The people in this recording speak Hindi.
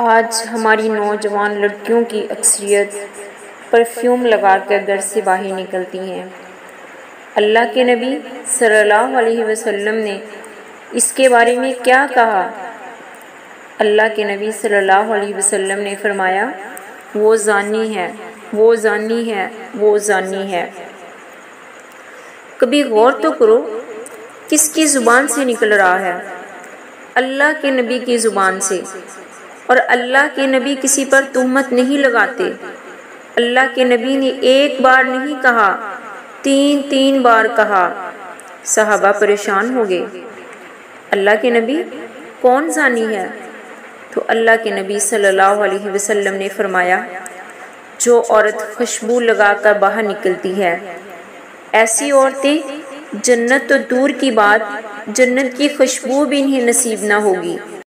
आज हमारी नौजवान लड़कियों की अक्सरियत परफ्यूम लगाकर घर से बाहर निकलती हैं। अल्लाह के नबी सल्लल्लाहु अलैहि वसल्लम ने इसके बारे में क्या कहा? अल्लाह के नबी सल्लल्लाहु अलैहि वसल्लम ने फरमाया, वो जानी है, वो जानी है, वो जानी है। कभी गौर तो करो, किसकी ज़ुबान से निकल रहा है? अल्लाह के नबी की ज़ुबान से। और अल्लाह के नबी किसी पर तुहमत नहीं लगाते। अल्लाह के नबी ने एक बार नहीं कहा, तीन बार कहा। सहाबा परेशान हो गए, अल्लाह के नबी कौन जानी है? तो अल्लाह के नबी सल्लल्लाहु अलैहि वसल्लम ने फरमाया, जो औरत खुशबू लगाकर बाहर निकलती है। ऐसी औरतें जन्नत तो दूर की बात, जन्नत की खुशबू भी इन्हें नसीब ना होगी।